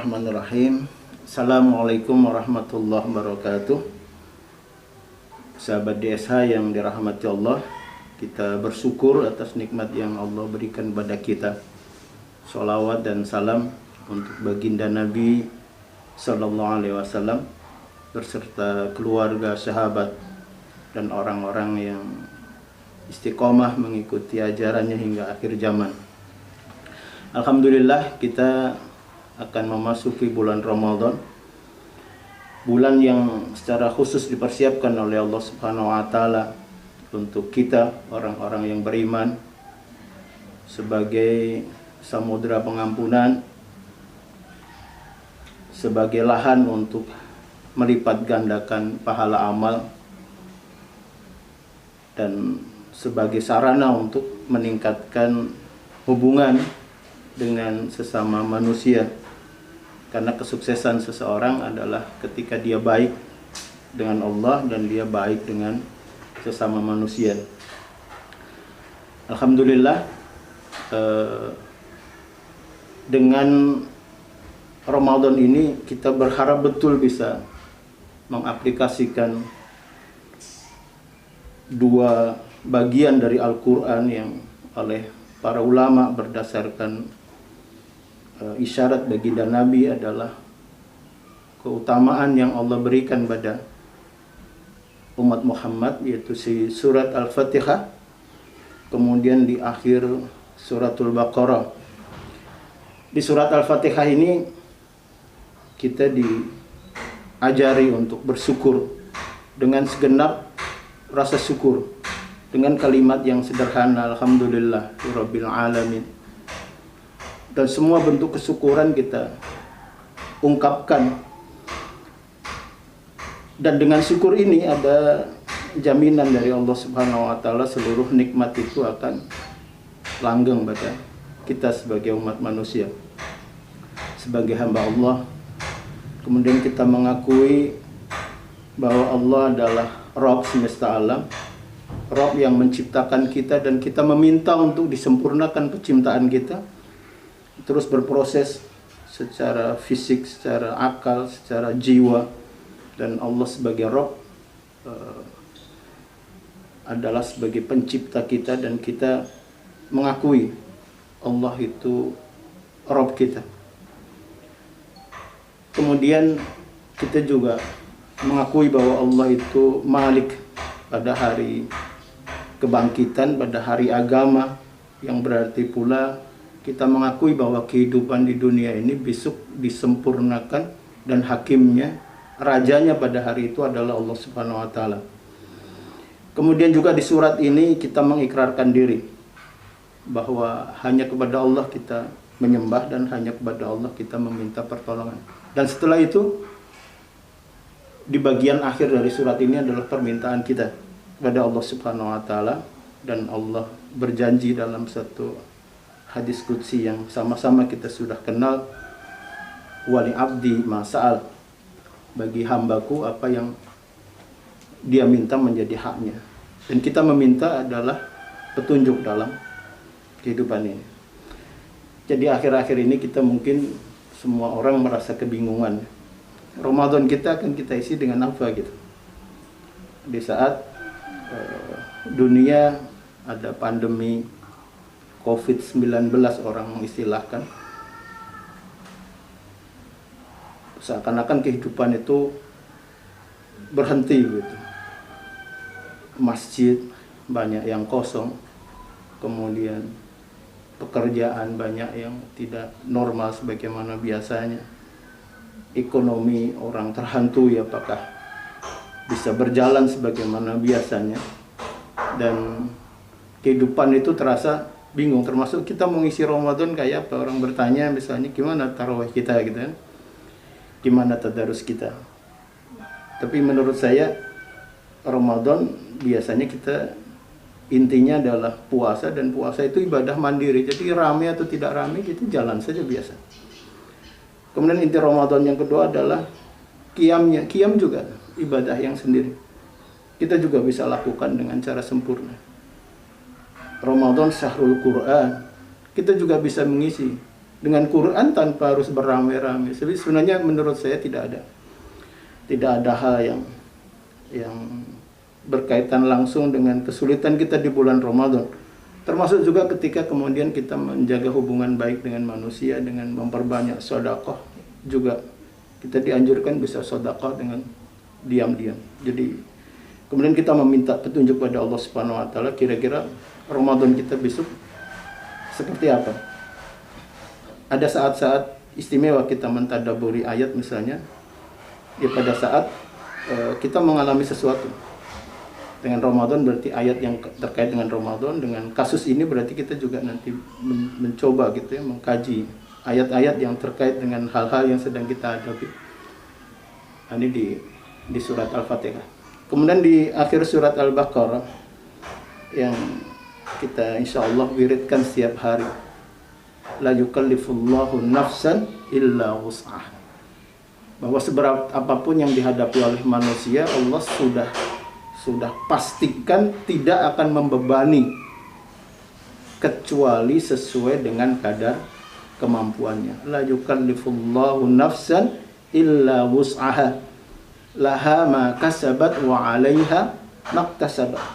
Bismillahirrahmanirrahim. Assalamualaikum warahmatullahi wabarakatuh. Sahabat DSH yang dirahmati Allah, kita bersyukur atas nikmat yang Allah berikan pada kita. Sholawat dan salam untuk baginda Nabi Sallallahu Alaihi Wasallam berserta keluarga, sahabat, dan orang-orang yang istiqomah mengikuti ajarannya hingga akhir zaman. Alhamdulillah, kita akan memasuki bulan Ramadan, bulan yang secara khusus dipersiapkan oleh Allah Subhanahu wa Ta'ala untuk kita, orang-orang yang beriman, sebagai samudera pengampunan, sebagai lahan untuk melipat gandakan pahala amal, dan sebagai sarana untuk meningkatkan hubungan dengan sesama manusia. Karena kesuksesan seseorang adalah ketika dia baik dengan Allah dan dia baik dengan sesama manusia. Alhamdulillah, dengan Ramadan ini kita berharap betul bisa mengaplikasikan dua bagian dari Al-Quran yang oleh para ulama berdasarkan isyarat baginda Nabi adalah keutamaan yang Allah berikan pada umat Muhammad, yaitu si surat Al-Fatihah, kemudian di akhir suratul Baqarah. Di surat Al-Fatihah ini kita diajari untuk bersyukur dengan segenap rasa syukur, dengan kalimat yang sederhana, alhamdulillah rabbil alamin. Dan semua bentuk kesyukuran kita ungkapkan. Dan dengan syukur ini ada jaminan dari Allah Subhanahu wa Ta'ala, seluruh nikmat itu akan langgeng pada kita sebagai umat manusia, sebagai hamba Allah. Kemudian kita mengakui bahwa Allah adalah Rabb semesta alam, Rabb yang menciptakan kita, dan kita meminta untuk disempurnakan penciptaan kita, terus berproses secara fisik, secara akal, secara jiwa. Dan Allah sebagai Rabb adalah sebagai pencipta kita, dan kita mengakui Allah itu Rabb kita. Kemudian kita juga mengakui bahwa Allah itu Malik pada hari kebangkitan, pada hari agama, yang berarti pula kita mengakui bahwa kehidupan di dunia ini besok disempurnakan, dan hakimnya, rajanya pada hari itu adalah Allah Subhanahu wa Ta'ala. Kemudian juga di surat ini kita mengikrarkan diri bahwa hanya kepada Allah kita menyembah dan hanya kepada Allah kita meminta pertolongan. Dan setelah itu, di bagian akhir dari surat ini adalah permintaan kita kepada Allah Subhanahu wa Ta'ala, dan Allah berjanji dalam satu hadis qudsi yang sama-sama kita sudah kenal, wali abdi masa'al, bagi hambaku apa yang dia minta menjadi haknya. Dan kita meminta adalah petunjuk dalam kehidupan ini. Jadi akhir-akhir ini kita mungkin semua orang merasa kebingungan, Ramadan kita akan kita isi dengan apa gitu. Di saat dunia ada pandemi COVID-19, orang mengistilahkan, seakan-akan kehidupan itu berhenti gitu. Masjid banyak yang kosong, kemudian pekerjaan banyak yang tidak normal sebagaimana biasanya, ekonomi orang terhantui apakah bisa berjalan sebagaimana biasanya, dan kehidupan itu terasa bingung. Termasuk kita mengisi Ramadan kayak apa, orang bertanya misalnya gimana tarawih kita gitu kan, gimana tadarus kita. Tapi menurut saya Ramadan biasanya kita intinya adalah puasa, dan puasa itu ibadah mandiri. Jadi ramai atau tidak ramai kita jalan saja biasa. Kemudian inti Ramadan yang kedua adalah qiyamnya. Qiyam juga ibadah yang sendiri, kita juga bisa lakukan dengan cara sempurna. Ramadan syahrul Quran, kita juga bisa mengisi dengan Quran tanpa harus beramai-ramai. Sebenarnya menurut saya tidak ada hal yang berkaitan langsung dengan kesulitan kita di bulan Ramadan. Termasuk juga ketika kemudian kita menjaga hubungan baik dengan manusia dengan memperbanyak sedekah, juga kita dianjurkan bisa sedekah dengan diam-diam. Jadi kemudian kita meminta petunjuk pada Allah Subhanahu wa taala, kira-kira Ramadan kita besok seperti apa. Ada saat-saat istimewa kita mentadaburi ayat misalnya, ya pada saat kita mengalami sesuatu. Dengan Ramadan berarti ayat yang terkait dengan Ramadan, dengan kasus ini berarti kita juga nanti mencoba gitu ya, mengkaji ayat-ayat yang terkait dengan hal-hal yang sedang kita hadapi. Ini di surat Al-Fatihah. Kemudian di akhir surat Al-Baqarah yang kita insya Allah wiridkan setiap hari, la yukallifullahu nafsan illa wus'ah, bahwa seberat apapun yang dihadapi oleh manusia, Allah sudah pastikan tidak akan membebani kecuali sesuai dengan kadar kemampuannya. La yukallifullahu nafsan illa wus'aha laha ma kasabat wa 'alaiha maktasabat.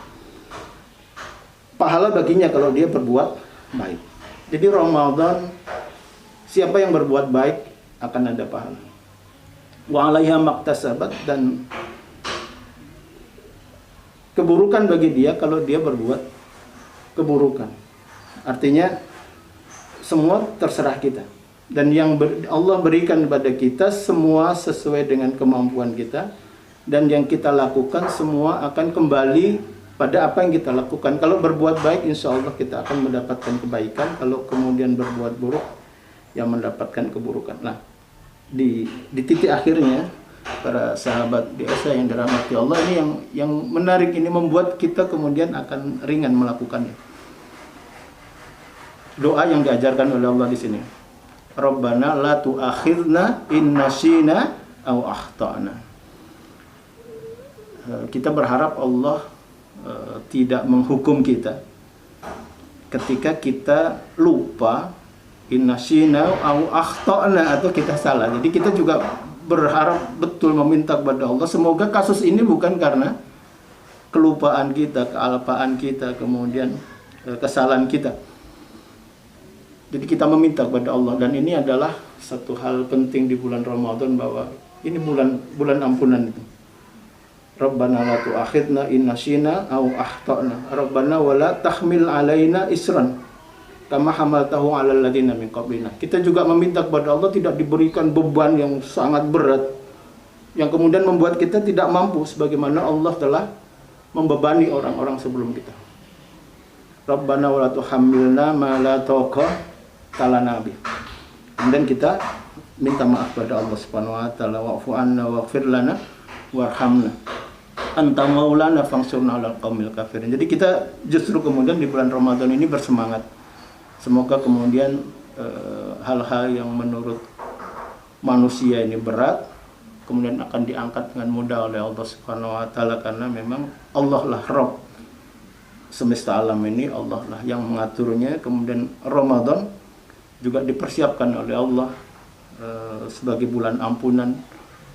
Pahala baginya kalau dia berbuat baik. Jadi Ramadan, siapa yang berbuat baik akan ada pahala. Wa 'alaiha maktasabat, dan keburukan bagi dia kalau dia berbuat keburukan. Artinya semua terserah kita. Dan yang Allah berikan kepada kita semua sesuai dengan kemampuan kita. Dan yang kita lakukan semua akan kembali pada apa yang kita lakukan. Kalau berbuat baik, insya Allah kita akan mendapatkan kebaikan. Kalau kemudian berbuat buruk, yang mendapatkan keburukan. Nah, di titik akhirnya, para sahabat DSA yang dirahmati Allah, ini yang menarik, ini membuat kita kemudian akan ringan melakukannya. Doa yang diajarkan oleh Allah di sini, Rabbana la tu'akhirna in nasina aw akhtana. Kita berharap Allah tidak menghukum kita ketika kita lupa, in nasina aw akhtana, atau kita salah. Jadi kita juga berharap betul, meminta kepada Allah semoga kasus ini bukan karena kelupaan kita, kealpaan kita, kemudian kesalahan kita. Jadi kita meminta kepada Allah, dan ini adalah satu hal penting di bulan Ramadan, bahwa ini bulan ampunan itu. Rabbana la tu'akhidna in nasina aw akhtana. Rabbana wa la tahmil alaina isran kama hamaltahu 'alal ladzina min qablina. Kita juga meminta kepada Allah tidak diberikan beban yang sangat berat yang kemudian membuat kita tidak mampu sebagaimana Allah telah membebani orang-orang sebelum kita. Rabbana wa la tuhammilna ma la taqata lana bih. Kemudian kita minta maaf kepada Allah Subhanahu wa taala, wa'fu 'anna waghfir lana warhamna anta maulana fansurna 'alal qaumil kafirin. Jadi kita justru kemudian di bulan Ramadan ini bersemangat. Semoga kemudian hal-hal yang menurut manusia ini berat kemudian akan diangkat dengan mudah oleh Allah Subhanahu wa taala, karena memang Allah lah Rabb semesta alam ini, Allah lah yang mengaturnya. Kemudian Ramadan juga dipersiapkan oleh Allah sebagai bulan ampunan,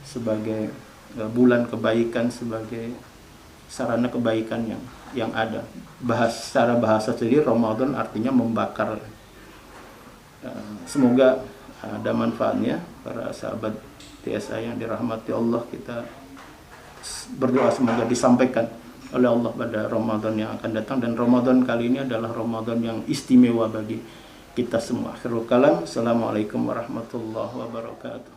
sebagai bulan kebaikan, sebagai sarana kebaikan yang ada. Secara bahasa sendiri Ramadan artinya membakar. Semoga ada manfaatnya para sahabat TSA yang dirahmati Allah. Kita berdoa semoga disampaikan oleh Allah pada Ramadan yang akan datang, dan Ramadan kali ini adalah Ramadan yang istimewa bagi kita semua. Akhirul kalam, assalamualaikum warahmatullahi wabarakatuh.